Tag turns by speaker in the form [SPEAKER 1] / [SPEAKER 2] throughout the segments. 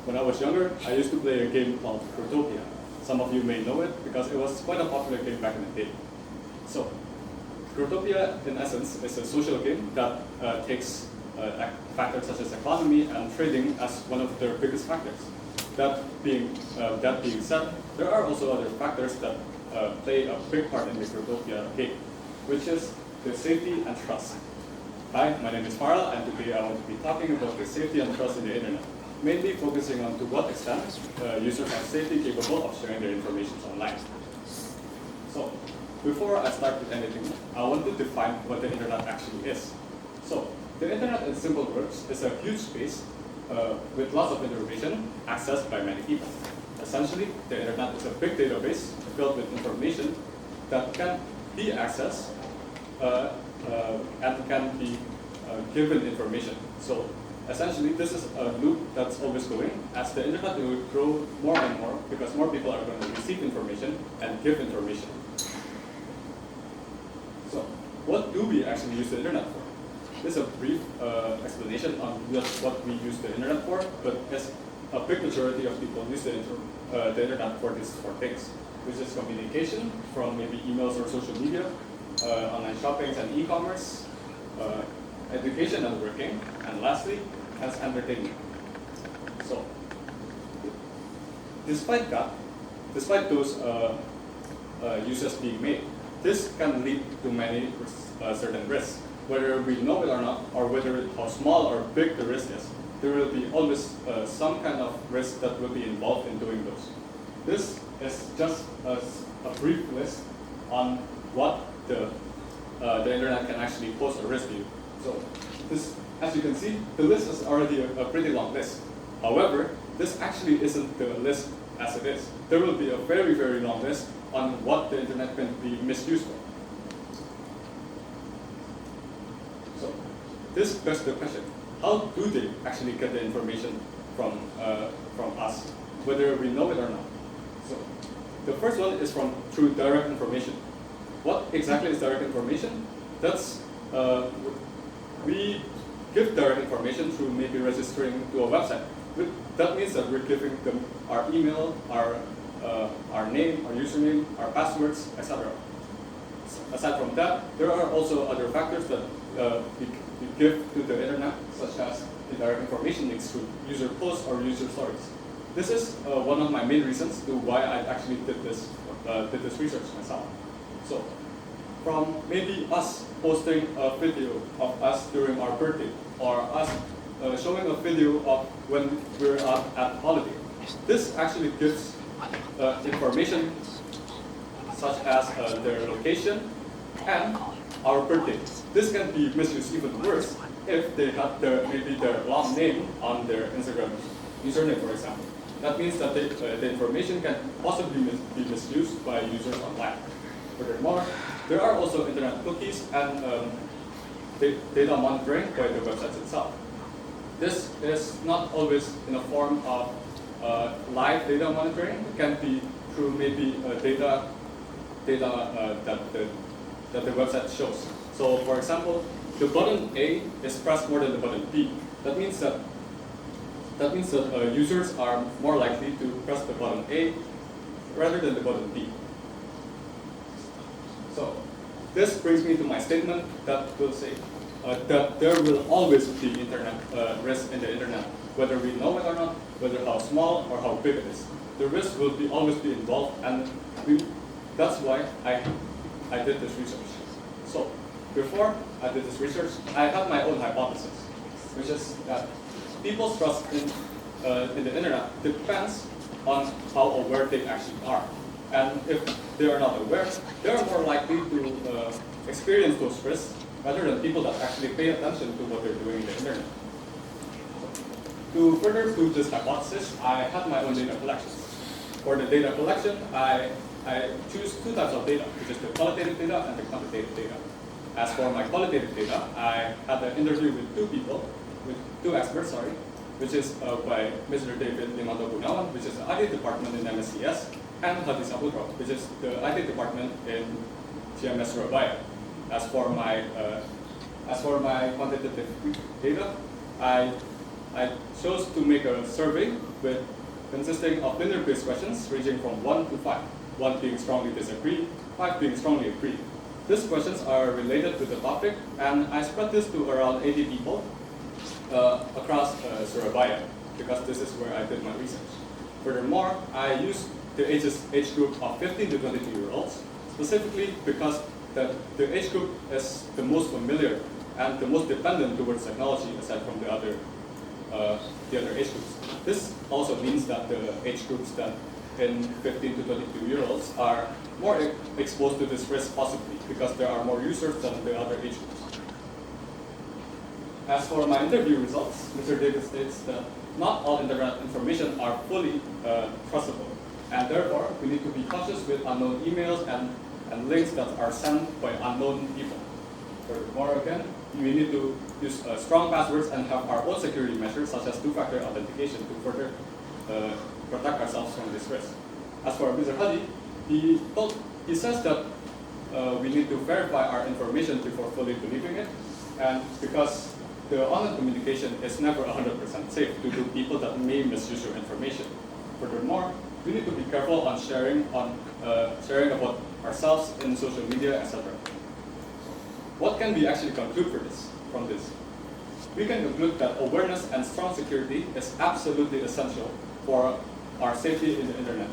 [SPEAKER 1] When I was younger, I used to play a game called Protopia. Some of you may know it because it was quite a popular game back in the day. So, Protopia, in essence, is a social game that takes factors such as economy and trading as one of their biggest factors. That being said, there are also other factors that play a big part in the Protopia game, which is the safety and trust. Hi, my name is Varrel, and today I want to be talking about the safety and trust in the internet, mainly focusing on to what extent users are safely capable of sharing their information online. So, before I start with anything, I want to define what the internet actually is. So, the internet, in simple words, is a huge space with lots of information accessed by many people. Essentially, the internet is a big database filled with information that can be accessed and can be given information. So, essentially, this is a loop that's always going. As the internet will grow more and more because more people are going to receive information and give information. So, what do we actually use the internet for? This is a brief explanation on just what we use the internet for, but as a big majority of people use the internet for these four things, which is communication from maybe emails or social media, online shopping and e-commerce, education and working, and lastly, as entertainment. So, despite those uses being made, this can lead to many certain risks. Whether we know it or not, or whether how small or big the risk is, there will be always some kind of risk that will be involved in doing those. This is just a brief list on what the internet can actually pose a risk to you. So, this, as you can see, the list is already a pretty long list. However, this actually isn't the list as it is. There will be a very, very long list on what the internet can be misused for. So, this begs the question: how do they actually get the information from us, whether we know it or not? So, the first one is through direct information. What exactly is direct information? That's we give direct information through maybe registering to a website. That means that we're giving them our email, our name, our username, our passwords, etc. Aside from that, there are also other factors that we give to the internet, such as the direct information links to user posts or user stories. This is one of my main reasons to why I actually did this research myself. So, from maybe us posting a video of us during our birthday, or us showing a video of when we're at holiday, this actually gives information such as their location and our birthday. This can be misused even worse if they have maybe their long name on their Instagram username, for example. That means that the information can possibly be misused by users online. Furthermore, there are also internet cookies and data monitoring by the websites itself. This is not always in a form of live data monitoring. It can be through maybe data that the website shows. So, for example, the button A is pressed more than the button B. That means that users are more likely to press the button A rather than the button B. So, this brings me to my statement that will say that there will always be internet risk in the internet, whether we know it or not, whether how small or how big it is. The risk will always be involved, and that's why I did this research. So, before I did this research, I had my own hypothesis, which is that people's trust in the internet depends on how aware they actually are. And if they are not aware, they are more likely to experience those risks rather than people that actually pay attention to what they're doing in the internet. To further prove this hypothesis, I had my own data collections. For the data collection, I choose two types of data, which is the qualitative data and the quantitative data. As for my qualitative data, I had an interview with two experts, which is by Mr. David Limanto Gunawan, which is the IT department in MSCS, and Hadi Saputro, which is the IT department in GMS Surabaya. As for my quantitative data, I I chose to make a survey consisting of linear-based questions ranging from 1 to 5, 1 being strongly disagree, 5 being strongly agree. These questions are related to the topic, and I spread this to around 80 people across Surabaya, because this is where I did my research. Furthermore, I used the age group of 15 to 22-year-olds, specifically because the age group is the most familiar and the most dependent towards technology aside from the other age groups. This also means that the age groups that in 15 to 22-year-olds are more exposed to this risk possibly because there are more users than the other age groups. As for my interview results, Mr. David states that not all internet information are fully trustable, and therefore we need to be cautious with unknown emails and links that are sent by unknown people. Furthermore, again, we need to use strong passwords and have our own security measures, such as two-factor authentication, to further protect ourselves from this risk. As for Mr. Hadi, he says that we need to verify our information before fully believing it, and because the online communication is never 100% safe due to people that may misuse your information. Furthermore, we need to be careful on sharing about ourselves in social media, etc. What can we actually conclude from this? We can conclude that awareness and strong security is absolutely essential for our safety in the internet.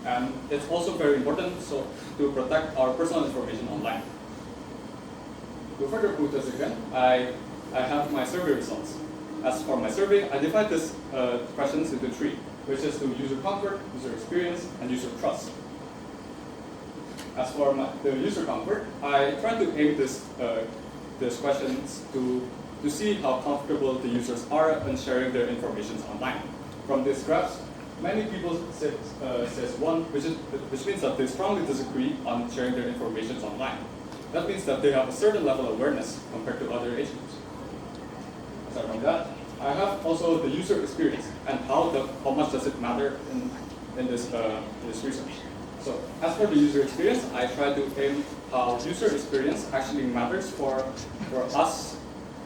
[SPEAKER 1] And it's also very important to protect our personal information online. To further prove this again, I have my survey results. As for my survey, I divide these questions into 3, which is to user comfort, user experience, and user trust. As for the user comfort, I try to aim these questions to see how comfortable the users are in sharing their information online. From these graphs, many people says 1, which means that they strongly disagree on sharing their information online. That means that they have a certain level of awareness compared to other age groups. Aside from that, I have also the user experience and how much does it matter in this research. So as for the user experience, I try to aim how user experience actually matters for us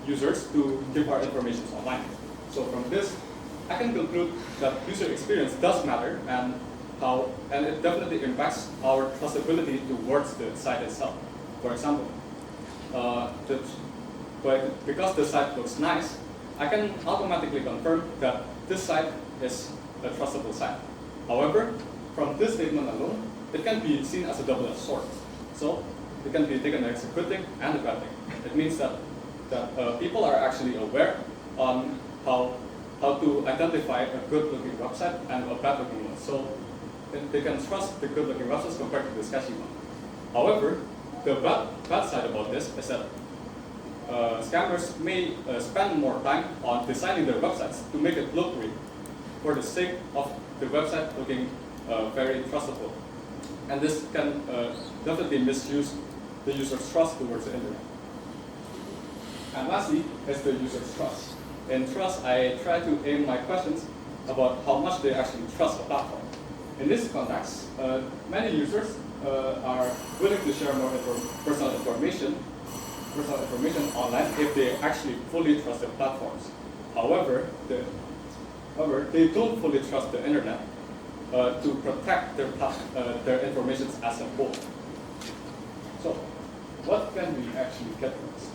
[SPEAKER 1] users to give our information online. So from this, I can conclude that user experience does matter and it definitely impacts our trustability towards the site itself. For example, because the site looks nice, I can automatically confirm that this site is a trustable site. However, from this statement alone, it can be seen as a double-edged sword. So it can be taken as a good thing and a bad thing. It means that people are actually aware on how to identify a good-looking website and a bad-looking one. So they can trust the good-looking websites compared to the sketchy one. However, the bad side about this is that scammers may spend more time on designing their websites to make it look real for the sake of the website looking very trustable. And this can definitely misuse the user's trust towards the internet. And lastly is the user's trust. In trust, I try to aim my questions about how much they actually trust a platform. In this context, many users are willing to share more personal information online if they actually fully trust the platforms. However, they don't fully trust the internet to protect their information as a whole. So, what can we actually get from this?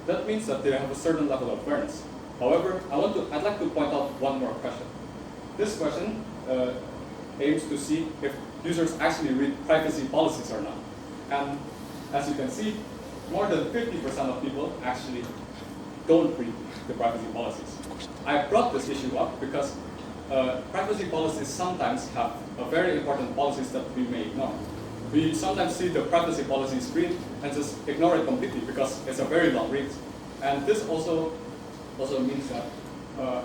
[SPEAKER 1] That means that they have a certain level of awareness. However, I'd like to point out one more question. This question aims to see if users actually read privacy policies or not. And as you can see, more than 50% of people actually don't read the privacy policies. I brought this issue up because privacy policies sometimes have a very important policies that we may ignore. We sometimes see the privacy policy screen and just ignore it completely because it's a very long read. And this also means that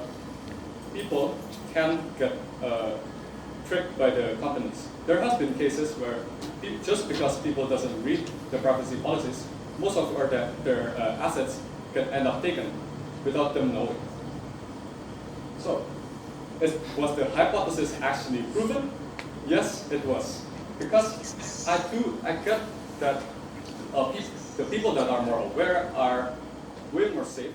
[SPEAKER 1] people can get tricked by the companies. There has been cases where just because people doesn't read the privacy policies, most of their assets can end up taken without them knowing. So, was the hypothesis actually proven? Yes, it was. Because I get that the people that are more aware are way more safe